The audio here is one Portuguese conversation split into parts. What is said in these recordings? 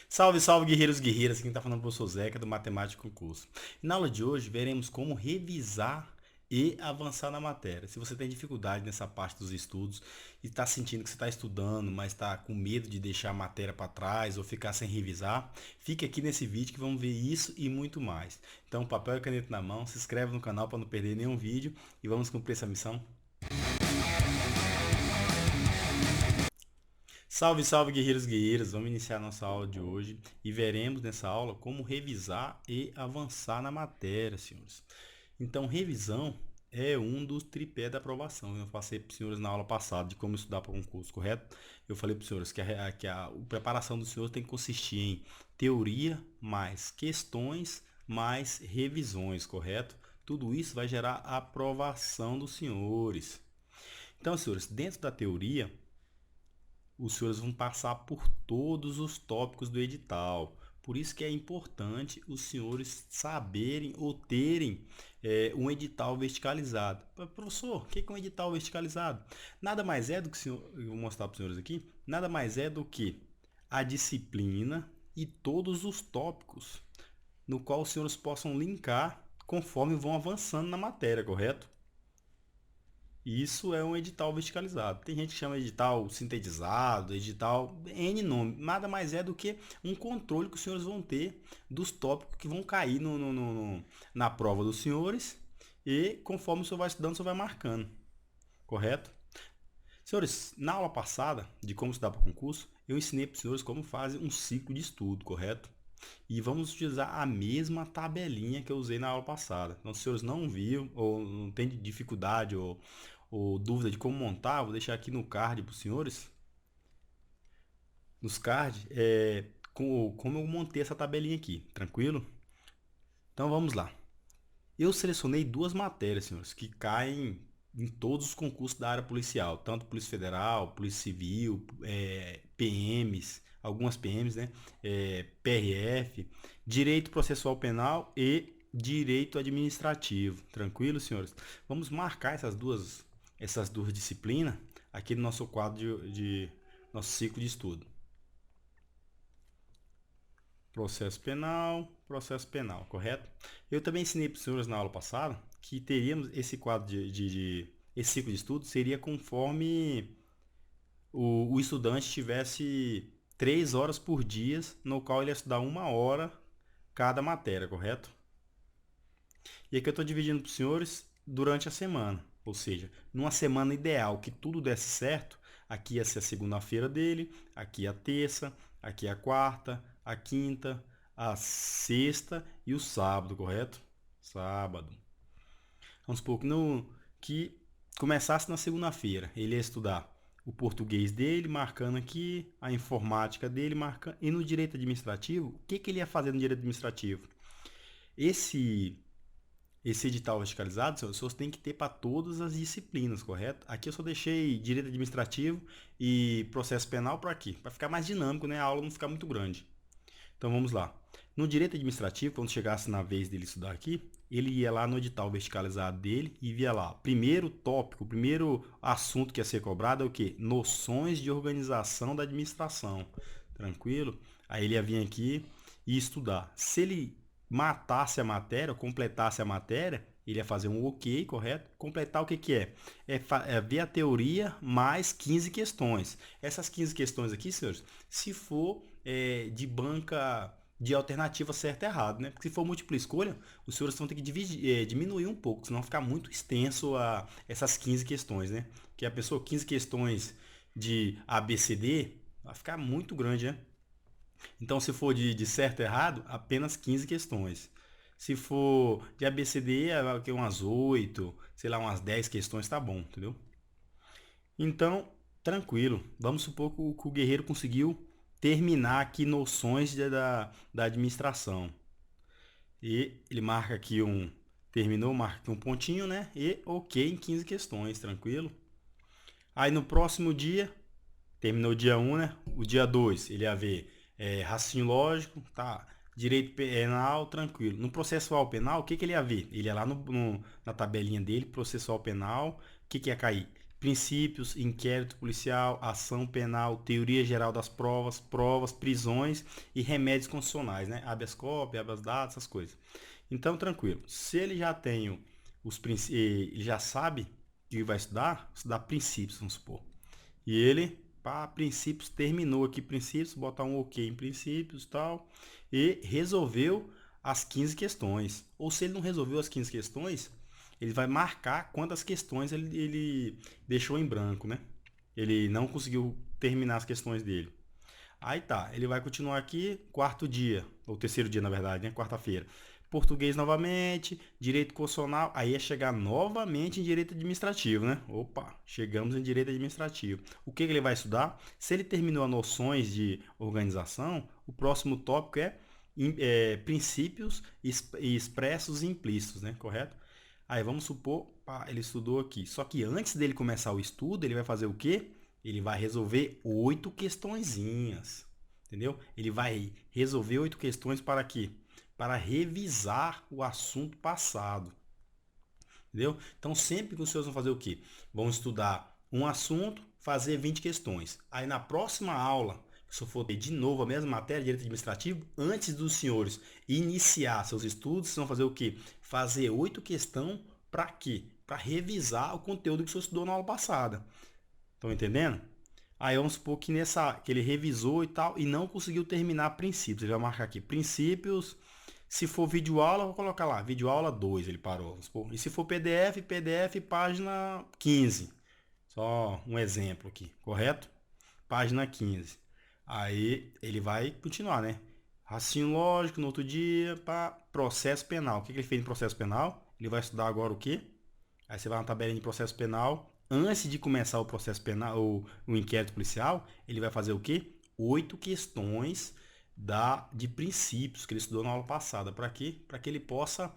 Salve, salve, guerreiros e guerreiras. Quem está falando é o professor Zeca do Matemática Concurso. E na aula de hoje veremos como revisar e avançar na matéria. Se você tem dificuldade nessa parte dos estudos e está sentindo que você está estudando, mas está com medo de deixar a matéria para trás ou ficar sem revisar, fique aqui nesse vídeo que vamos ver isso e muito mais. Então, papel e caneta na mão, se inscreve no canal para não perder nenhum vídeo e vamos cumprir essa missão. Salve, salve, guerreiros e guerreiras! Vamos iniciar nossa aula de hoje e veremos nessa aula como revisar e avançar na matéria, senhores. Então, revisão é um dos tripés da aprovação. Eu passei para os senhores na aula passada de como estudar para o concurso, correto? Eu falei para os senhores que a preparação dos senhores tem que consistir em teoria mais questões mais revisões, correto? Tudo isso vai gerar aprovação dos senhores. Então, senhores, dentro da teoria, os senhores vão passar por todos os tópicos do edital. Por isso que é importante os senhores saberem ou terem um edital verticalizado. Professor, o que é um edital verticalizado? Nada mais é do que, eu vou mostrar para os senhores aqui, nada mais é do que a disciplina e todos os tópicos no qual os senhores possam linkar conforme vão avançando na matéria, correto? Isso é um edital verticalizado. Tem gente que chama de edital sintetizado, edital N nome. Nada mais é do que um controle que os senhores vão ter dos tópicos que vão cair na prova dos senhores e conforme o senhor vai estudando, o senhor vai marcando. Correto? Senhores, na aula passada de como estudar para o concurso, eu ensinei para os senhores como fazer um ciclo de estudo, correto? E vamos utilizar a mesma tabelinha que eu usei na aula passada. Então, se os senhores não viram ou não tem dificuldade ou dúvida de como montar, vou deixar aqui no card para os senhores. Nos cards, como eu montei essa tabelinha aqui, tranquilo? Então vamos lá. Eu selecionei duas matérias, senhores, que caem em todos os concursos da área policial, tanto Polícia Federal, Polícia Civil, PMs, algumas PMs, né? PRF, Direito Processual Penal e Direito Administrativo. Tranquilo, senhores? Vamos marcar essas duas disciplinas aqui no nosso quadro de nosso ciclo de estudo. Processo penal, correto? Eu também ensinei para os senhores na aula passada que teríamos esse quadro esse ciclo de estudo seria conforme o estudante tivesse 3 horas por dia, no qual ele ia estudar 1 hora cada matéria, correto? E aqui eu estou dividindo para os senhores durante a semana, ou seja, numa semana ideal que tudo desse certo, aqui ia ser a segunda-feira dele, aqui a terça, aqui a quarta, a quinta, a sexta e o sábado, correto? Sábado. Vamos supor que começasse na segunda-feira. Ele ia estudar o português dele, marcando aqui, a informática dele, marcando. E no direito administrativo, o que ele ia fazer no direito administrativo? Esse esse edital verticalizado, senhores, vocês têm que ter para todas as disciplinas, correto? Aqui eu só deixei direito administrativo e processo penal para aqui, para ficar mais dinâmico, né? A aula não ficar muito grande. Então vamos lá. No direito administrativo, quando chegasse na vez dele estudar aqui, ele ia lá no edital verticalizado dele e via lá, primeiro tópico, o primeiro assunto que ia ser cobrado é o quê? Noções de organização da administração. Tranquilo? Aí ele ia vir aqui e estudar. Se ele matasse a matéria, ou completasse a matéria, ele ia fazer um ok, correto? Completar o que que é? É ver a teoria mais 15 questões. Essas 15 questões aqui, senhores, se for de banca de alternativa certo e errado, né? Porque se for múltipla escolha, os senhores vão ter que diminuir um pouco, senão ficar muito extenso essas 15 questões, né? Que a pessoa 15 questões de ABCD vai ficar muito grande, né? Então, se for de certo e errado, apenas 15 questões. Se for de ABCD, é umas 8, sei lá, umas 10 questões, tá bom, entendeu? Então, tranquilo. Vamos supor que o guerreiro conseguiu terminar aqui noções da administração. E ele marca aqui terminou, marca aqui um pontinho, né? E ok em 15 questões, tranquilo? Aí no próximo dia, terminou o dia 1, né? O dia 2 ele ia ver raciocínio lógico, tá? Direito penal, tranquilo. No processual penal, o que ele ia ver? Ele ia lá na tabelinha dele, processual penal, o que ia cair? princípios, inquérito policial, ação penal, teoria geral das provas, provas, prisões e remédios constitucionais, né? Habeas corpus, habeas data, essas coisas. Então, tranquilo. Se ele já tem ele já sabe que vai estudar princípios, vamos supor. E ele, para princípios, terminou aqui princípios, botar um ok em princípios e tal, e resolveu as 15 questões. Ou se ele não resolveu as 15 questões, ele vai marcar quantas questões ele deixou em branco, né? Ele não conseguiu terminar as questões dele. Aí tá, ele vai continuar aqui, quarto dia, ou terceiro dia na verdade, né? Quarta-feira. Português novamente, direito constitucional, aí é chegar novamente em direito administrativo, né? Opa, chegamos em direito administrativo. O que ele vai estudar? Se ele terminou as noções de organização, o próximo tópico é princípios expressos e implícitos, né? Correto? Aí vamos supor, pá, ele estudou aqui. Só que antes dele começar o estudo, ele vai fazer o quê? Ele vai resolver 8 questõezinhas. Entendeu? Ele vai resolver 8 questões para quê? Para revisar o assunto passado. Entendeu? Então, sempre que os senhores vão fazer o quê? Vão estudar um assunto, fazer 20 questões. Aí, na próxima aula, se eu for ter de novo a mesma matéria, direito administrativo, antes dos senhores iniciar seus estudos, vocês vão fazer o quê? Fazer 8 questões para quê? Para revisar o conteúdo que o senhor estudou na aula passada. Estão entendendo? Aí vamos supor que que ele revisou e tal e não conseguiu terminar princípios. Ele vai marcar aqui princípios. Se for vídeo aula, eu vou colocar lá, vídeo aula 2, ele parou. Vamos supor. E se for PDF, PDF página 15. Só um exemplo aqui, correto? Página 15. Aí ele vai continuar, né? Raciocínio lógico no outro dia, para processo penal. O que ele fez em processo penal? Ele vai estudar agora o quê? Aí você vai na tabelinha de processo penal. Antes de começar o processo penal, o inquérito policial, ele vai fazer o quê? 8 questões de princípios que ele estudou na aula passada. Para quê? Para que ele possa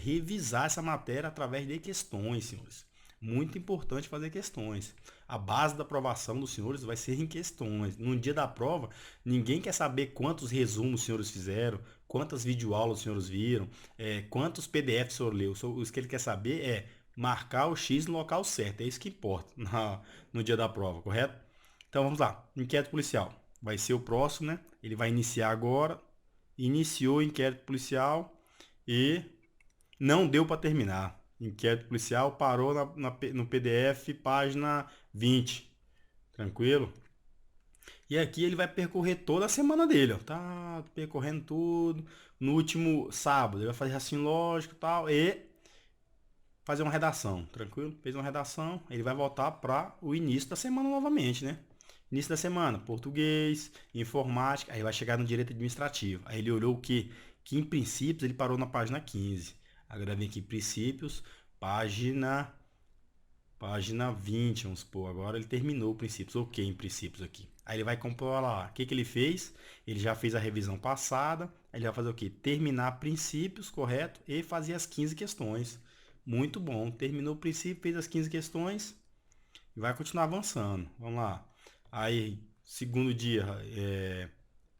revisar essa matéria através de questões, senhores. Muito importante fazer questões. A base da aprovação dos senhores vai ser em questões. No dia da prova, ninguém quer saber quantos resumos os senhores fizeram, quantas videoaulas os senhores viram, quantos PDFs o senhor leu. O que ele quer saber é marcar o X no local certo. É isso que importa no dia da prova, correto? Então vamos lá. Inquérito policial. Vai ser o próximo, né? Ele vai iniciar agora. Iniciou o inquérito policial e não deu para terminar. Inquérito policial parou no PDF, página 20. Tranquilo? E aqui ele vai percorrer toda a semana dele, ó. Tá percorrendo tudo. No último sábado, ele vai fazer raciocínio lógico e tal. E fazer uma redação, tranquilo? Fez uma redação, ele vai voltar para o início da semana novamente, né? Início da semana, português, informática, aí vai chegar no direito administrativo. Aí ele olhou o quê? Que em princípios ele parou na página 15. Agora vem aqui princípios, página 20, vamos supor. Agora ele terminou princípios, ok em princípios aqui. Aí ele vai comprovar lá, o que ele fez? Ele já fez a revisão passada, aí ele vai fazer o quê? Terminar princípios, correto? E fazer as 15 questões. Muito bom. Terminou o princípio, fez as 15 questões e vai continuar avançando. Vamos lá. Aí, segundo dia,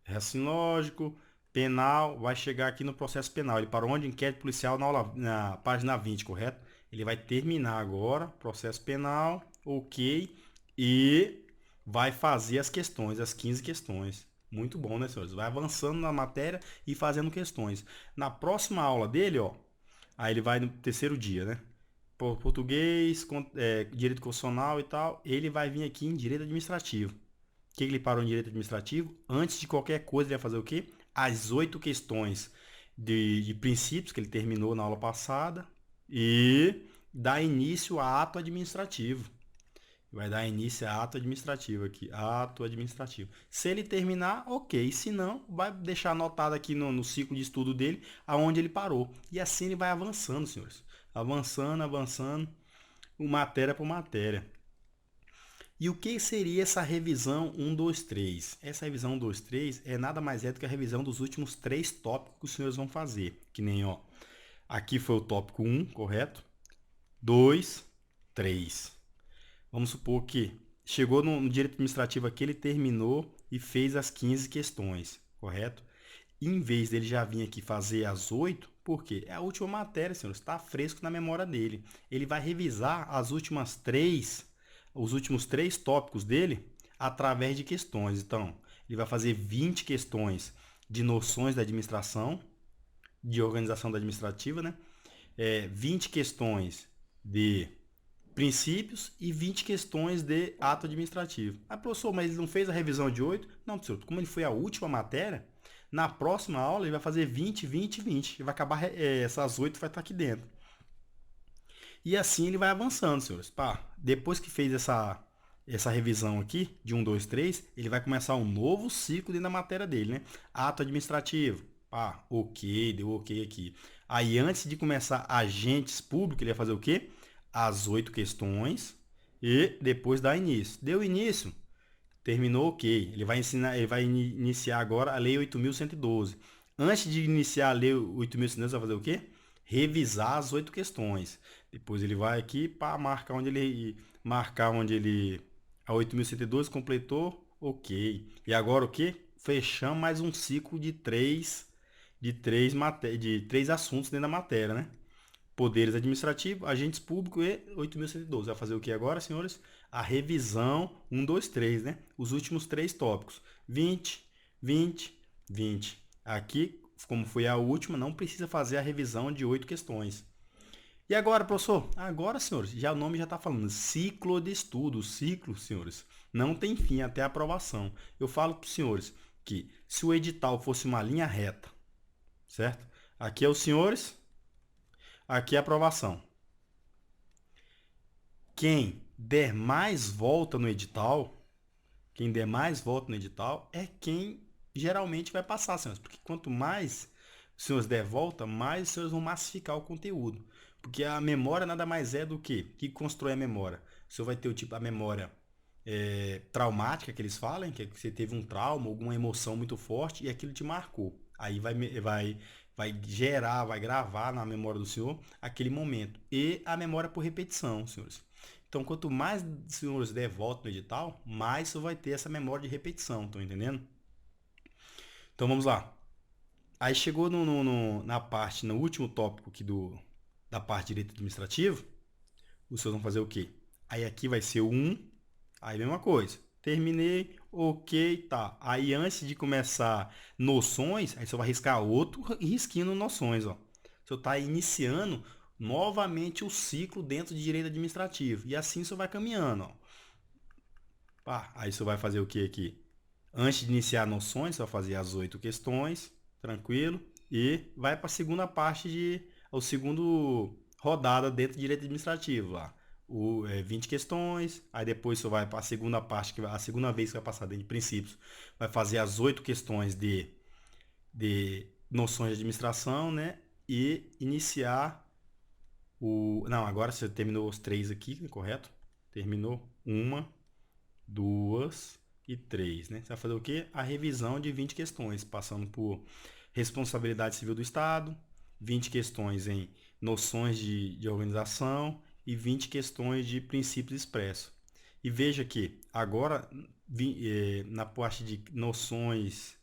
raciocínio lógico, penal, vai chegar aqui no processo penal. Ele parou onde? Inquérito policial na página 20, correto? Ele vai terminar agora, processo penal, ok, e vai fazer as questões, as 15 questões. Muito bom, né, senhores? Vai avançando na matéria e fazendo questões. Na próxima aula dele, ó, aí ele vai no terceiro dia, né? Português, direito constitucional e tal. Ele vai vir aqui em direito administrativo. O que ele parou em direito administrativo? Antes de qualquer coisa, ele vai fazer o quê? As 8 questões de princípios que ele terminou na aula passada e dar início a ato administrativo. Vai dar início a ato administrativo aqui. Ato administrativo. Se ele terminar, ok. Se não, vai deixar anotado aqui no ciclo de estudo dele, aonde ele parou. E assim ele vai avançando, senhores. Avançando, avançando, matéria por matéria. E o que seria essa revisão 1, 2, 3? Essa revisão 1, 2, 3 é nada mais é do que a revisão dos últimos 3 tópicos que os senhores vão fazer. Que nem, ó, aqui foi o tópico 1, correto? 2, 3. Vamos supor que chegou no direito administrativo aqui, ele terminou e fez as 15 questões, correto? Em vez dele já vir aqui fazer as 8, por quê? É a última matéria, senhores, está fresco na memória dele. Ele vai revisar as últimas 3 os últimos 3 tópicos dele através de questões. Então, ele vai fazer 20 questões de noções da administração, de organização da administrativa, né? 20 questões de princípios e 20 questões de ato administrativo. Ah, professor, mas ele não fez a revisão de 8? Não, professor, como ele foi a última matéria, na próxima aula ele vai fazer 20, 20, 20. E vai acabar, essas 8 vai estar aqui dentro. E assim ele vai avançando, senhores. Pá, depois que fez essa revisão aqui, de 1, 2, 3, ele vai começar um novo ciclo dentro da matéria dele, né? Ato administrativo. Pá, ok, deu ok aqui. Aí antes de começar agentes públicos, ele vai fazer o quê? As 8 questões e depois dar início. Deu início, terminou ok. Ele vai iniciar agora a Lei 8.112. Antes de iniciar a Lei 8.112, vai fazer o quê? Revisar as 8 questões. Depois ele vai aqui para marcar onde ele a 8.112 completou, ok. E agora o quê? Fechamos mais um ciclo de três assuntos dentro da matéria, né? Poderes administrativos, agentes públicos e 8.112. Vai fazer o que agora, senhores? A revisão 1, 2, 3, né? Os últimos 3 tópicos. 20, 20, 20. Aqui, como foi a última, não precisa fazer a revisão de 8 questões. E agora, professor? Agora, senhores, já o nome já está falando. Ciclo de estudo. Ciclo, senhores, não tem fim até a aprovação. Eu falo para os senhores que se o edital fosse uma linha reta, certo? Aqui é os senhores, aqui é a aprovação. Quem der mais volta no edital, é quem geralmente vai passar, senhores. Porque quanto mais os senhores der volta, mais os senhores vão massificar o conteúdo. Porque a memória nada mais é do que constrói a memória. O senhor vai ter a memória traumática, que eles falam, que você teve um trauma, alguma emoção muito forte e aquilo te marcou. Aí vai gerar, vai gravar na memória do senhor aquele momento. E a memória por repetição, senhores. Então, quanto mais os senhores der volta no edital, mais você vai ter essa memória de repetição, estão entendendo? Então, vamos lá. Aí chegou no último tópico aqui da parte de direito administrativo, os senhores vão fazer o quê? Aí aqui vai ser o 1, aí mesma coisa. Terminei, ok, tá. Aí antes de começar noções, aí você vai riscar outro risquinho no noções, ó. Você está iniciando novamente o ciclo dentro de direito administrativo. E assim você vai caminhando, ó. Pá, aí você vai fazer o que aqui? Antes de iniciar noções, você vai fazer as 8 questões, tranquilo, e vai para a segunda parte o segundo rodada dentro de direito administrativo lá. 20 questões, aí depois você vai para a segunda parte, a segunda vez que vai passar dentro de princípios, vai fazer as 8 questões de noções de administração, né? E iniciar Não, agora você terminou os 3 aqui, correto? Terminou 1, 2 e 3, né? Você vai fazer o quê? A revisão de 20 questões, passando por responsabilidade civil do Estado, 20 questões em noções de organização e 20 questões de princípios expressos. E veja que agora, na parte de noções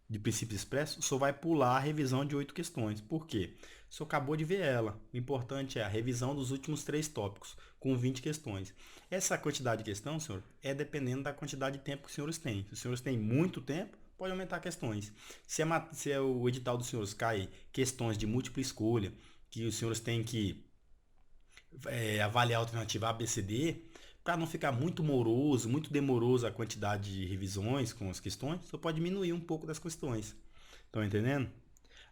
de princípios expressos, só vai pular a revisão de 8 questões. Por quê? O senhor acabou de ver ela. O importante é a revisão dos últimos 3 tópicos, com 20 questões. Essa quantidade de questão, senhor, é dependendo da quantidade de tempo que os senhores têm. Se os senhores têm muito tempo, pode aumentar questões. Se o edital dos senhores cai questões de múltipla escolha, que os senhores têm que avaliar a alternativa A, B, C, D, para não ficar muito moroso, muito demoroso a quantidade de revisões com as questões, você pode diminuir um pouco das questões. Estão entendendo?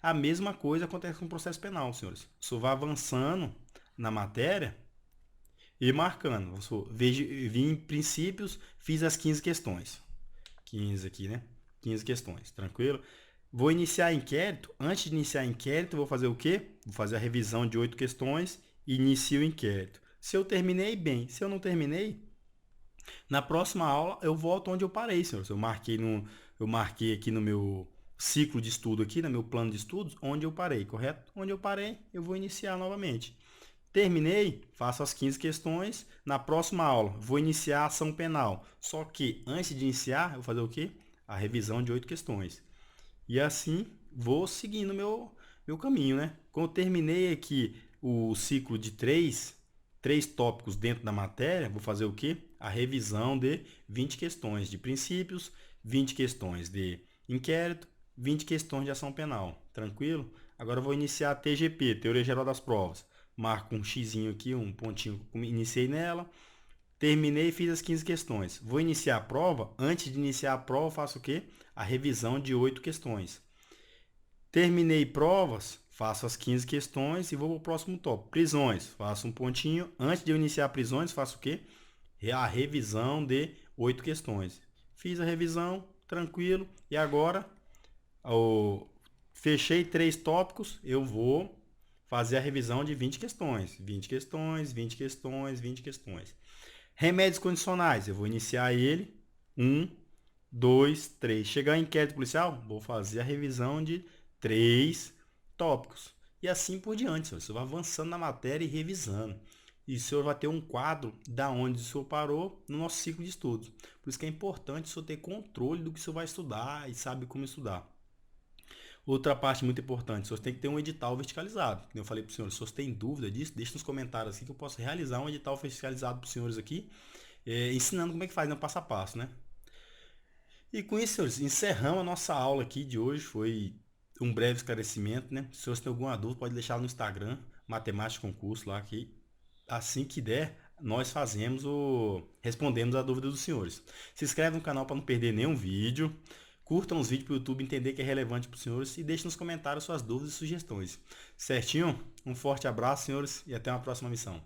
A mesma coisa acontece com o processo penal, senhores. O senhor vai avançando na matéria e marcando. Vi em princípios, fiz as 15 questões. 15 aqui, né? 15 questões, tranquilo? Vou iniciar inquérito. Antes de iniciar inquérito, vou fazer o quê? Vou fazer a revisão de 8 questões e inicio o inquérito. Se eu terminei, bem. Se eu não terminei, na próxima aula eu volto onde eu parei, senhores. Eu marquei aqui no meu ciclo de estudo aqui, no meu plano de estudos, onde eu parei, correto? Onde eu parei, eu vou iniciar novamente. Terminei, faço as 15 questões. Na próxima aula, vou iniciar a ação penal. Só que, antes de iniciar, eu vou fazer o quê? A revisão de 8 questões. E assim, vou seguindo meu caminho, né? Quando eu terminei aqui o ciclo de três tópicos dentro da matéria, vou fazer o quê? A revisão de 20 questões de princípios, 20 questões de inquérito, 20 questões de ação penal. Tranquilo? Agora eu vou iniciar a TGP, Teoria Geral das Provas. Marco um xizinho aqui, um pontinho que iniciei nela. Terminei e fiz as 15 questões. Vou iniciar a prova. Antes de iniciar a prova, faço o quê? A revisão de 8 questões. Terminei provas, faço as 15 questões e vou para o próximo tópico. Prisões, faço um pontinho. Antes de eu iniciar prisões, faço o quê? A revisão de 8 questões. Fiz a revisão, tranquilo. E agora, fechei 3 tópicos, eu vou fazer a revisão de 20 questões. 20 questões, 20 questões, 20 questões. Remédios condicionais, eu vou iniciar ele. 1, 2, 3. Chegar em inquérito policial, vou fazer a revisão de 3 tópicos. E assim por diante, senhor. Você vai avançando na matéria e revisando. E o senhor vai ter um quadro da onde o senhor parou no nosso ciclo de estudos. Por isso que é importante o senhor ter controle do que o senhor vai estudar e sabe como estudar. Outra parte muito importante, o senhor tem que ter um edital verticalizado. Como eu falei para os senhores, se vocês têm dúvida disso, deixe nos comentários aqui que eu posso realizar um edital verticalizado para os senhores aqui, ensinando como é que faz no passo a passo, né? E com isso, senhores, encerramos a nossa aula aqui de hoje. Foi um breve esclarecimento, né? Se vocês têm alguma dúvida, pode deixar no Instagram, Matemática Concurso lá, que assim que der, nós respondemos a dúvida dos senhores. Se inscreve no canal para não perder nenhum vídeo. Curtam os vídeos para o YouTube entender que é relevante para os senhores e deixem nos comentários suas dúvidas e sugestões. Certinho? Um forte abraço, senhores, e até uma próxima missão.